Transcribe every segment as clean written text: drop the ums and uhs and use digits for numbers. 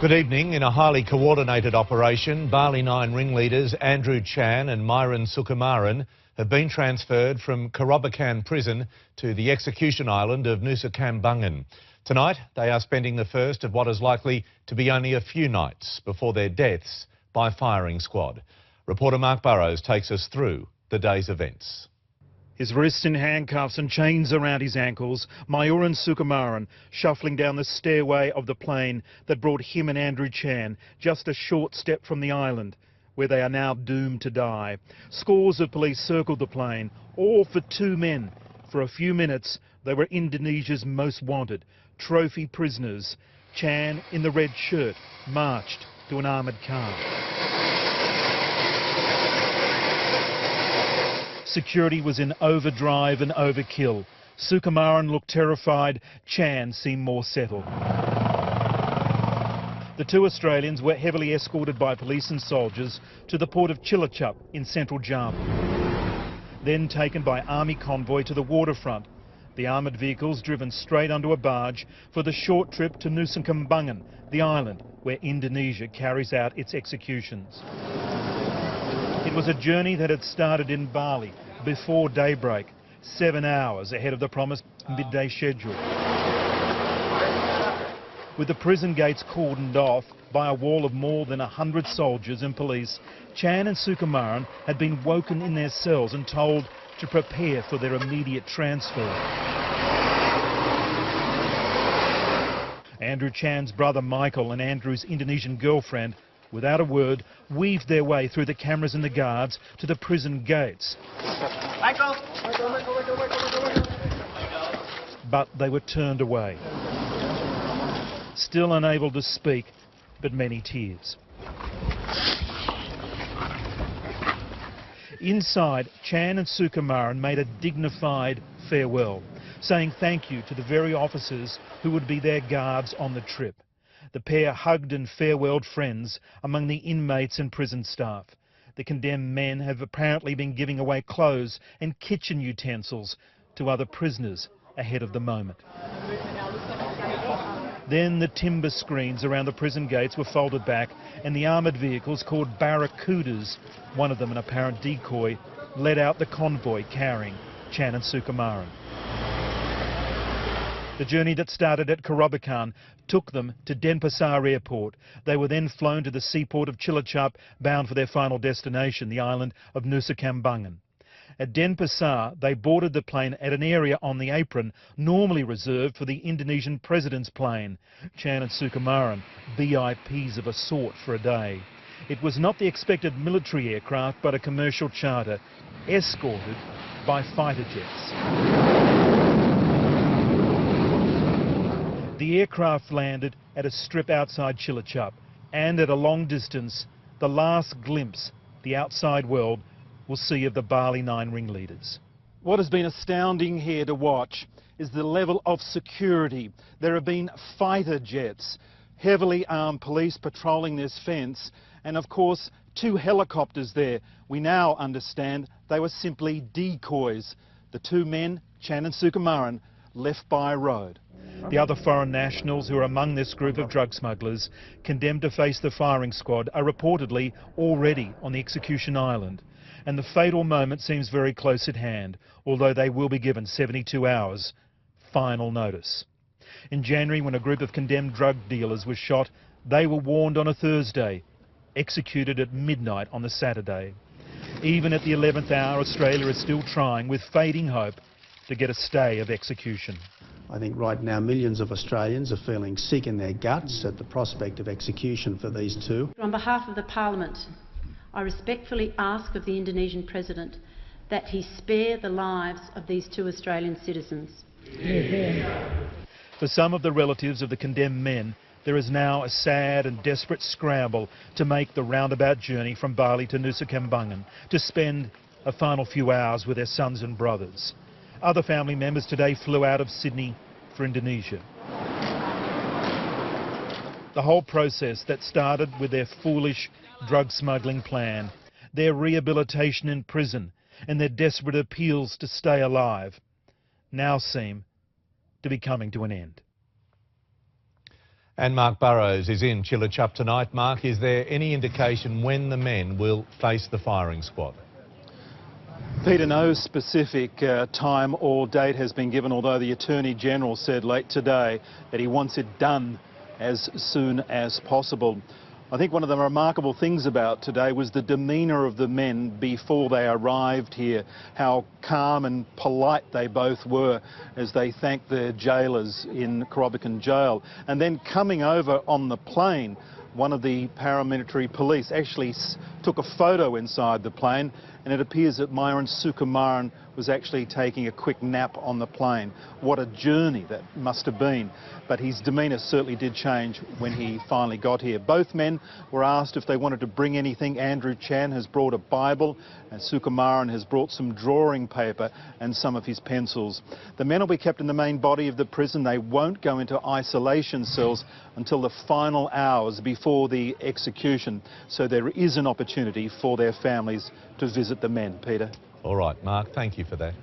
Good evening. In a highly coordinated operation, Bali 9 ringleaders Andrew Chan and Myuran Sukumaran have been transferred from Kerobokan prison to the execution island of Nusa Kambangan. Tonight, they are spending the first of what is likely to be only a few nights before their deaths by firing squad. Reporter Mark Burrows takes us through the day's events. His wrists in handcuffs and chains around his ankles, Myuran Sukumaran shuffling down the stairway of the plane that brought him and Andrew Chan just a short step from the island, where they are now doomed to die. Scores of police circled the plane, all for two men. For a few minutes, they were Indonesia's most wanted, trophy prisoners. Chan, in the red shirt, marched to an armoured car. Security was in overdrive and overkill. Sukumaran looked terrified. Chan seemed more settled. The two Australians were heavily escorted by police and soldiers to the port of Cilacap in central Java. Then taken by army convoy to the waterfront. The armoured vehicles driven straight onto a barge for the short trip to Nusa Kambangan, the island where Indonesia carries out its executions. It was a journey that had started in Bali before daybreak, 7 hours ahead of the promised midday schedule. With the prison gates cordoned off by a wall of more than 100 soldiers and police, Chan and Sukumaran had been woken in their cells and told to prepare for their immediate transfer. Andrew Chan's brother Michael and Andrew's Indonesian girlfriend, without a word, weaved their way through the cameras and the guards to the prison gates. Michael. But they were turned away. Still unable to speak, but many tears. Inside, Chan and Sukumaran made a dignified farewell, saying thank you to the very officers who would be their guards on the trip. The pair hugged and farewelled friends among the inmates and prison staff. The condemned men have apparently been giving away clothes and kitchen utensils to other prisoners ahead of the moment. Then the timber screens around the prison gates were folded back and the armoured vehicles called Barracudas, one of them an apparent decoy, led out the convoy carrying Chan and Sukumaran. The journey that started at Kerobokan took them to Denpasar Airport. They were then flown to the seaport of Cilacap, bound for their final destination, the island of Nusa Kambangan. At Denpasar, they boarded the plane at an area on the apron normally reserved for the Indonesian president's plane. Chan and Sukumaran, VIPs of a sort for a day. It was not the expected military aircraft, but a commercial charter, escorted by fighter jets. The aircraft landed at a strip outside Cilacap, and at a long distance, the last glimpse the outside world will see of the Bali 9 ringleaders. What has been astounding here to watch is the level of security. There have been fighter jets, heavily armed police patrolling this fence, and of course, two helicopters there. We now understand they were simply decoys. The two men, Chan and Sukumaran, left by road. The other foreign nationals who are among this group of drug smugglers condemned to face the firing squad are reportedly already on the execution island. And the fatal moment seems very close at hand, although they will be given 72 hours final notice. In January, when a group of condemned drug dealers was shot, they were warned on a Thursday, executed at midnight on the Saturday. Even at the 11th hour, Australia is still trying, with fading hope, to get a stay of execution. I think right now millions of Australians are feeling sick in their guts at the prospect of execution for these two. On behalf of the Parliament, I respectfully ask of the Indonesian President that he spare the lives of these two Australian citizens. For some of the relatives of the condemned men, there is now a sad and desperate scramble to make the roundabout journey from Bali to Nusa Kambangan, to spend a final few hours with their sons and brothers. Other family members today flew out of Sydney for Indonesia. The whole process that started with their foolish drug smuggling plan, their rehabilitation in prison and their desperate appeals to stay alive, now seem to be coming to an end. And Mark Burrows is in Chillichup tonight. Mark, is there any indication when the men will face the firing squad? Peter, no specific time or date has been given, although the Attorney-General said late today that he wants it done as soon as possible. I think one of the remarkable things about today was the demeanour of the men before they arrived here, how calm and polite they both were as they thanked their jailers in Kerobokan Jail. And then coming over on the plane, one of the paramilitary police actually took a photo inside the plane, and it appears that Myuran Sukumaran was actually taking a quick nap on the plane. What a journey that must have been. But his demeanour certainly did change when he finally got here. Both men were asked if they wanted to bring anything. Andrew Chan has brought a Bible, and Sukumaran has brought some drawing paper and some of his pencils. The men will be kept in the main body of the prison. They won't go into isolation cells until the final hours before the execution. So there is an opportunity for their families to visit the men. Peter. All right, Mark, thank you for that.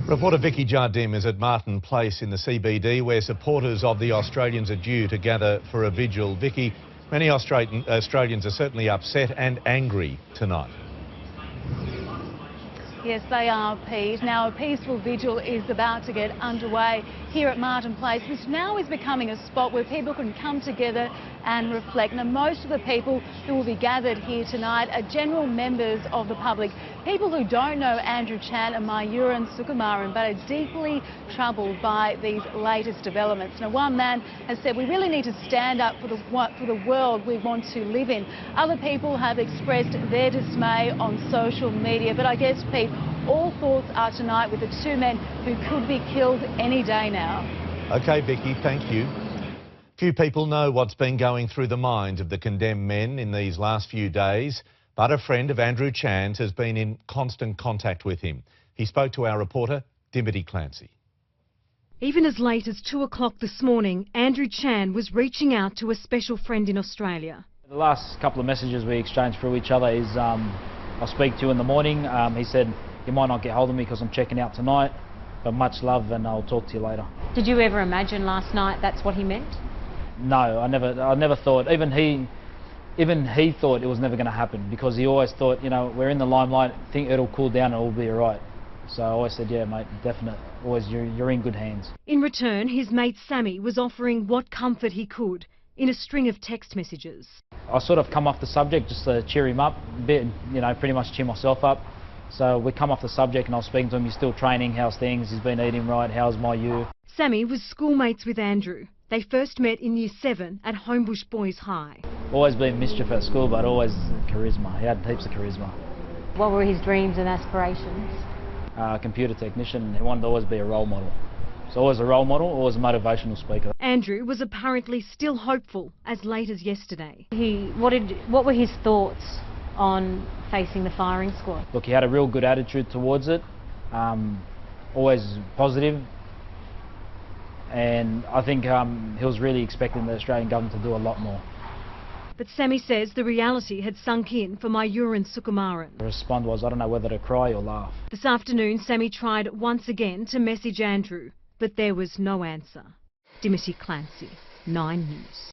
Reporter Vicky Jardim is at Martin Place in the CBD, where supporters of the Australians are due to gather for a vigil. Vicky, many Australians are certainly upset and angry tonight. Yes, they are, Pete. Now, a peaceful vigil is about to get underway here at Martin Place, which now is becoming a spot where people can come together and reflect. Now, most of the people who will be gathered here tonight are general members of the public, people who don't know Andrew Chan and Myuran Sukumaran, but are deeply troubled by these latest developments. Now, one man has said, we really need to stand up for the world we want to live in. Other people have expressed their dismay on social media, but I guess, Pete, all thoughts are tonight with the two men who could be killed any day now. OK, Vicky, thank you. Few people know what's been going through the minds of the condemned men in these last few days, but a friend of Andrew Chan's has been in constant contact with him. He spoke to our reporter, Dimity Clancy. Even as late as 2 o'clock this morning, Andrew Chan was reaching out to a special friend in Australia. The last couple of messages we exchanged through each other is, I'll speak to you in the morning. He said, you might not get hold of me because I'm checking out tonight, but much love and I'll talk to you later. Did you ever imagine last night that's what he meant? No, I never thought, even he thought it was never going to happen, because he always thought, you know, we're in the limelight, think it'll cool down and it'll be alright. So I always said, yeah mate, definite, always you're in good hands. In return, his mate Sammy was offering what comfort he could in a string of text messages. I sort of come off the subject just to cheer him up a bit, you know, pretty much cheer myself up. So we come off the subject and I was speaking to him, he's still training, how's things, he's been eating right, how's my year. Sammy was schoolmates with Andrew. They first met in Year 7 at Homebush Boys High. Always been mischief at school, but always charisma. He had heaps of charisma. What were his dreams and aspirations? Computer technician. He wanted to always be a role model. So always a role model, always a motivational speaker. Andrew was apparently still hopeful as late as yesterday. What were his thoughts on facing the firing squad? Look, he had a real good attitude towards it, always positive, and I think he was really expecting the Australian government to do a lot more. But Sammy says the reality had sunk in for Myuran Sukumaran. The response was, I don't know whether to cry or laugh. This afternoon, Sammy tried once again to message Andrew, but there was no answer. Dimity Clancy, 9 News.